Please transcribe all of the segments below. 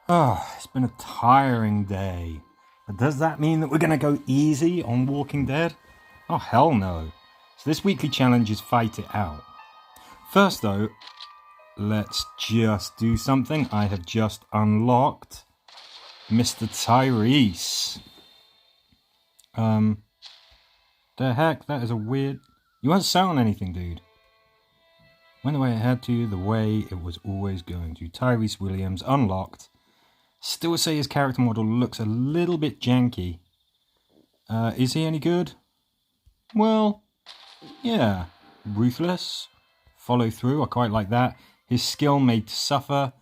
Oh, it's been a tiring day. But does that mean that we're going to go easy on Walking Dead? Oh, hell no. So this weekly challenge is fight it out. First though, let's just do something. I have just unlocked Mr. Tyrese. The heck, that is a weird... You won't sell on anything, dude. Went the way it had to, the way it was always going to. Tyrese Williams, unlocked. Still say his character model looks a little bit janky. Is he any good? Well, yeah. Ruthless. Follow through, I quite like that. His skill made to suffer.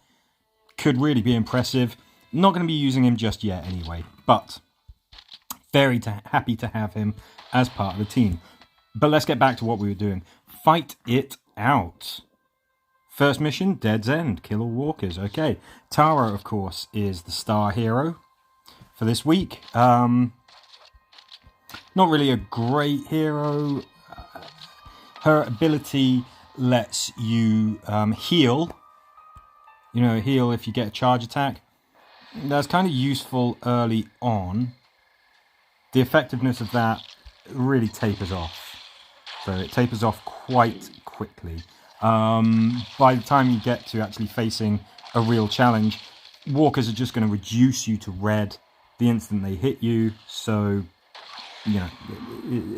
Could really be impressive. Not going to be using him just yet anyway. But very happy to have him as part of the team. But let's get back to what we were doing. Fight it out. First mission, Dead's End, kill all walkers. Okay, Tara, of course, is the star hero for this week. Not really a great hero. Her ability lets you heal. You know, heal if you get a charge attack. That's kind of useful early on. The effectiveness of that really tapers off. So it tapers off quite quickly. By the time you get to actually facing a real challenge, walkers are just going to reduce you to red the instant they hit you. So, you know,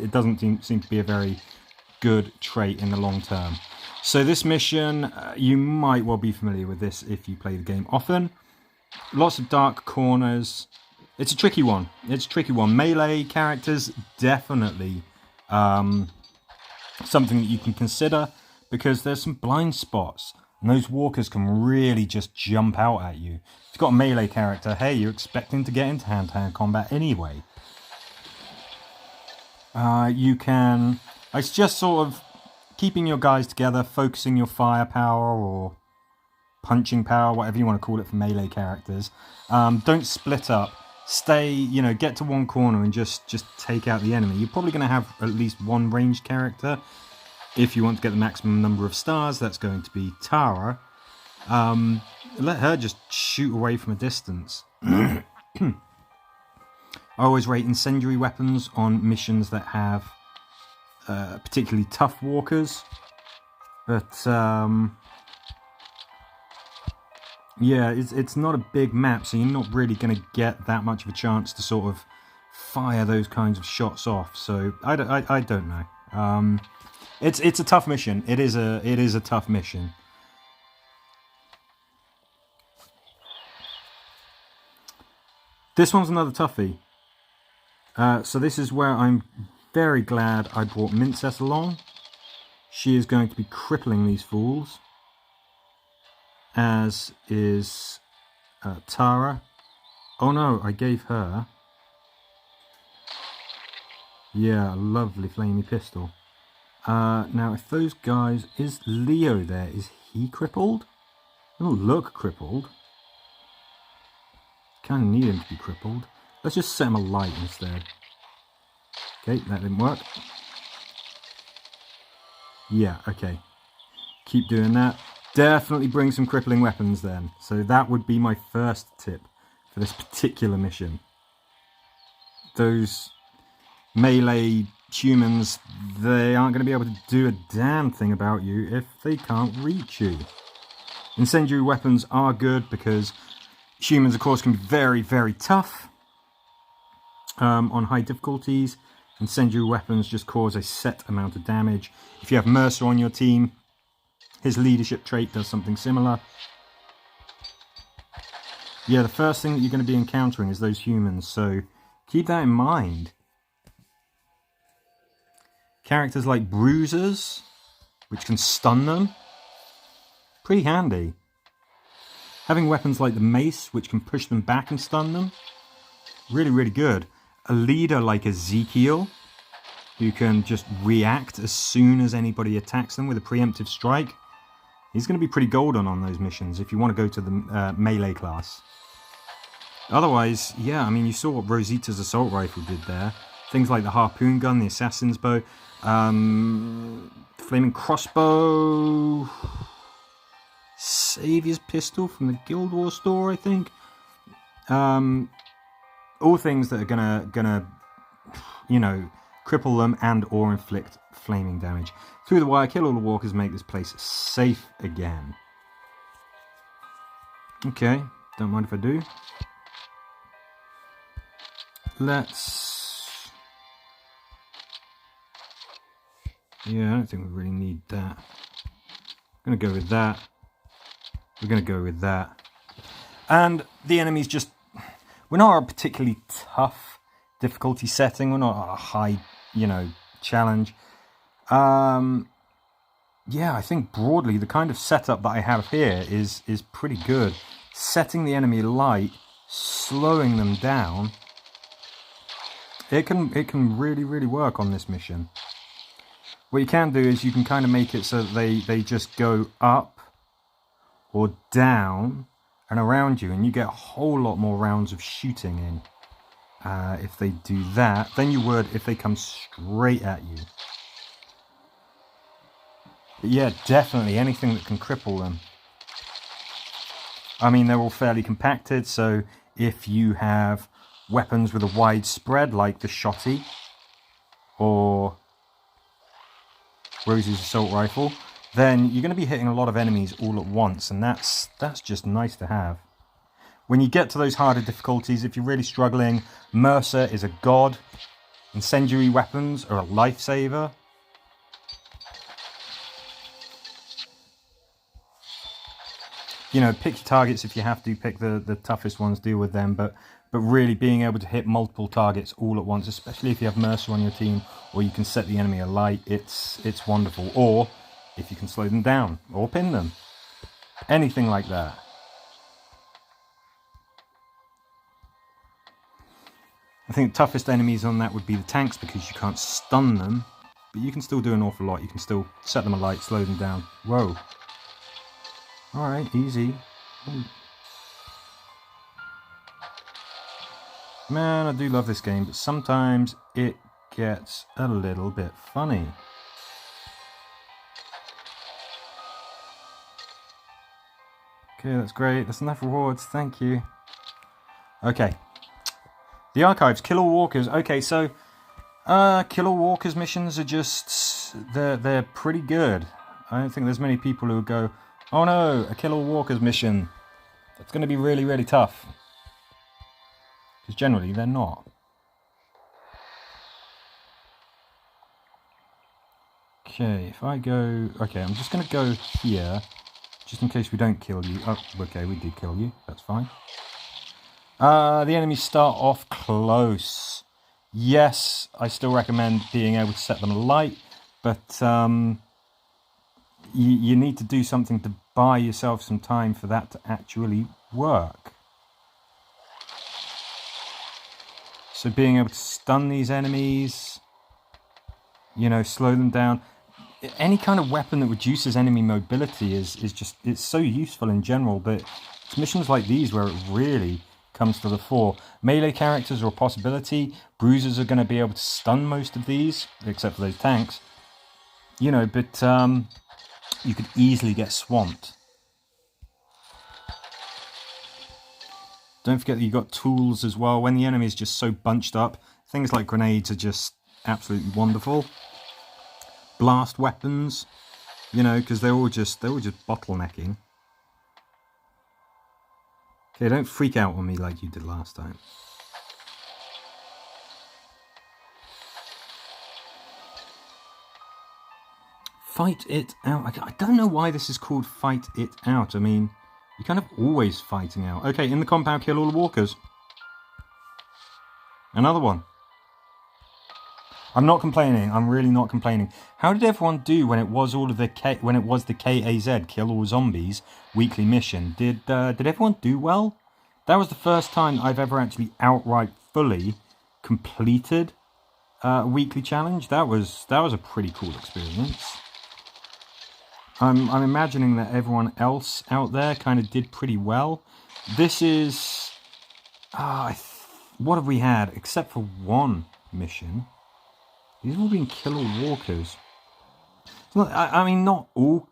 it doesn't seem to be a very good trait in the long term. So this mission, you might well be familiar with this if you play the game often. Lots of dark corners. It's a tricky one. Melee characters, definitely something that you can consider, because there's some blind spots, and those walkers can really just jump out at you. If you've got a melee character, hey, you're expecting to get into hand-to-hand combat anyway. It's just sort of keeping your guys together, focusing your firepower or punching power, whatever you want to call it for melee characters. Don't split up. Stay, get to one corner and just take out the enemy. You're probably going to have at least one ranged character. If you want to get the maximum number of stars, that's going to be Tara. Let her just shoot away from a distance. I always rate incendiary weapons on missions that have particularly tough walkers. But, yeah, it's not a big map, so you're not really going to get that much of a chance to sort of fire those kinds of shots off. So, I don't know. It's a tough mission. It is a tough mission. This one's another toughie. So this is where I'm very glad I brought Mincess along. She is going to be crippling these fools, as is Tara. Oh no, I gave her. Yeah, a lovely flamey pistol. Now, if those guys... Is Leo there? Is he crippled? He doesn't look crippled. Kind of need him to be crippled. Let's just set him alight instead. Okay, that didn't work. Yeah, okay. Keep doing that. Definitely bring some crippling weapons then. So that would be my first tip for this particular mission. Those melee humans, they aren't going to be able to do a damn thing about you if they can't reach you. Incendiary weapons are good because humans, of course, can be very, very tough on high difficulties. Incendiary weapons just cause a set amount of damage. If you have Mercer on your team, his leadership trait does something similar. Yeah, the first thing that you're going to be encountering is those humans, so keep that in mind. Characters like bruisers, which can stun them. Pretty handy. Having weapons like the mace, which can push them back and stun them. Really, really good. A leader like Ezekiel, who can just react as soon as anybody attacks them with a preemptive strike. He's going to be pretty golden on those missions if you want to go to the melee class. Otherwise, yeah, I mean, you saw what Rosita's assault rifle did there. Things like the harpoon gun, the assassin's bow, flaming crossbow, Saviour's pistol from the Guild War store, I think. All things that are gonna cripple them and or inflict flaming damage. Through the wire, kill all the walkers, make this place safe again. Okay, don't mind if I do. Yeah, I don't think we really need that. I'm going to go with that. We're going to go with that. And the enemy's just... We're not a particularly tough difficulty setting. We're not a high, challenge. Yeah, I think broadly the kind of setup that I have here is pretty good. Setting the enemy light, slowing them down. It can really, really work on this mission. What you can do is you can kind of make it so that they just go up or down and around you, and you get a whole lot more rounds of shooting in if they do that than you would if they come straight at you. But yeah, definitely anything that can cripple them. I mean, they're all fairly compacted, so if you have weapons with a wide spread like the shotty or Rosie's assault rifle, then you're going to be hitting a lot of enemies all at once, and that's just nice to have. When you get to those harder difficulties, if you're really struggling, Mercer is a god. Incendiary weapons are a lifesaver. Pick your targets if you have to, pick the toughest ones, deal with them, but really being able to hit multiple targets all at once, especially if you have Mercer on your team, or you can set the enemy alight, it's wonderful. Or if you can slow them down, or pin them. Anything like that. I think the toughest enemies on that would be the tanks, because you can't stun them, but you can still do an awful lot. You can still set them alight, slow them down. Whoa. Alright, easy. Ooh. Man, I do love this game, but sometimes it gets a little bit funny. Okay, that's great. That's enough rewards. Thank you. Okay. The archives. Kill all walkers. Okay, so kill all walkers missions are just... They're pretty good. I don't think there's many people who would go, oh no, a kill all walkers mission. That's going to be really, really tough. Because generally they're not. Okay, if I go... Okay, I'm just going to go here, just in case we don't kill you. Oh, okay, we did kill you. That's fine. The enemies start off close. Yes, I still recommend being able to set them alight, but you need to do something to buy yourself some time for that to actually work. So being able to stun these enemies, slow them down. Any kind of weapon that reduces enemy mobility is just, it's so useful in general, but it's missions like these where it really comes to the fore. Melee characters are a possibility. Bruisers are going to be able to stun most of these, except for those tanks. But you could easily get swamped. Don't forget that you've got tools as well. When the enemy is just so bunched up, things like grenades are just absolutely wonderful. Blast weapons, because they're all just bottlenecking. Okay, don't freak out on me like you did last time. Fight it out. I don't know why this is called fight it out. I mean, you're kind of always fighting out. Okay, in the compound, kill all the walkers. Another one. I'm not complaining. I'm really not complaining. How did everyone do when it was the KAZ, kill all zombies weekly mission? Did everyone do well? That was the first time I've ever actually outright fully completed a weekly challenge. That was a pretty cool experience. I'm imagining that everyone else out there kind of did pretty well. This is... what have we had? Except for one mission. These have all been kill all walkers. I mean, not all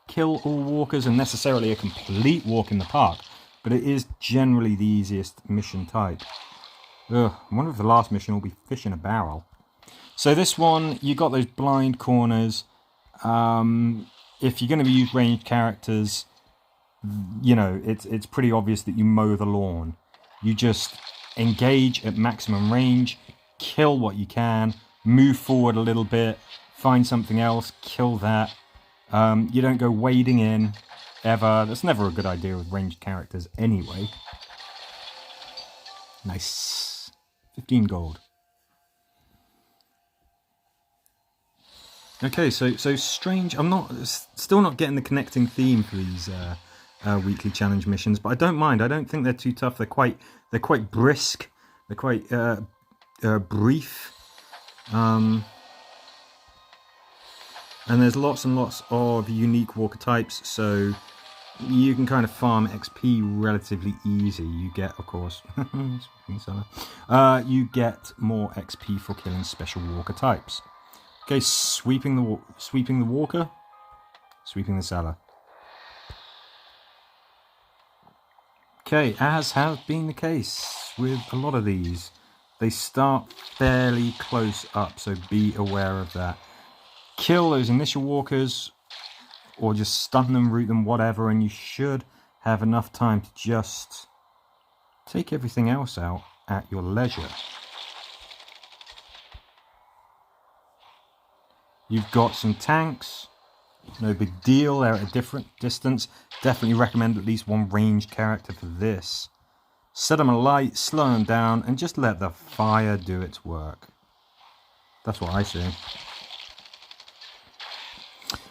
kill all walkers are necessarily a complete walk in the park. but it is generally the easiest mission type. Ugh, I wonder if the last mission will be fish in a barrel. So this one, you got those blind corners. If you're going to use ranged characters, you know, it's pretty obvious that you mow the lawn. You just engage at maximum range, kill what you can, move forward a little bit, find something else, kill that. You don't go wading in, ever. That's never a good idea with ranged characters anyway. Nice. 15 gold. Okay, so strange. I'm still not getting the connecting theme for these weekly challenge missions, but I don't mind. I don't think they're too tough. They're quite brisk. They're quite brief. And there's lots and lots of unique walker types, so you can kind of farm XP relatively easy. You get, of course, you get more XP for killing special walker types. Okay, sweeping the walker, sweeping the cellar. Okay, as has been the case with a lot of these, they start fairly close up, so be aware of that. Kill those initial walkers, or just stun them, root them, whatever, and you should have enough time to just take everything else out at your leisure. You've got some tanks, no big deal, they're at a different distance. Definitely recommend at least one ranged character for this. Set them alight, slow them down, and just let the fire do its work. That's what I see.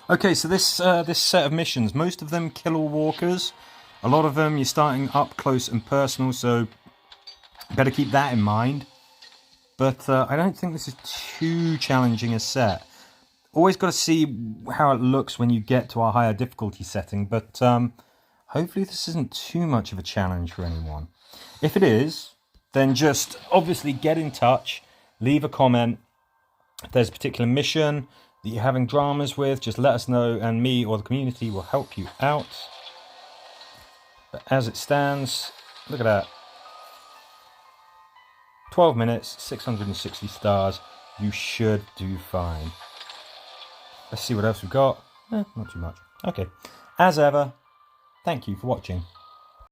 Okay, so this set of missions, most of them kill all walkers. A lot of them you're starting up close and personal, so better keep that in mind. But I don't think this is too challenging a set. Always got to see how it looks when you get to a higher difficulty setting, but hopefully this isn't too much of a challenge for anyone. If it is, then just obviously get in touch, leave a comment. If there's a particular mission that you're having dramas with, just let us know, and me or the community will help you out. But as it stands, look at that. 12 minutes, 660 stars. You should do fine. Let's see what else we've got. Not too much. Okay. As ever, thank you for watching.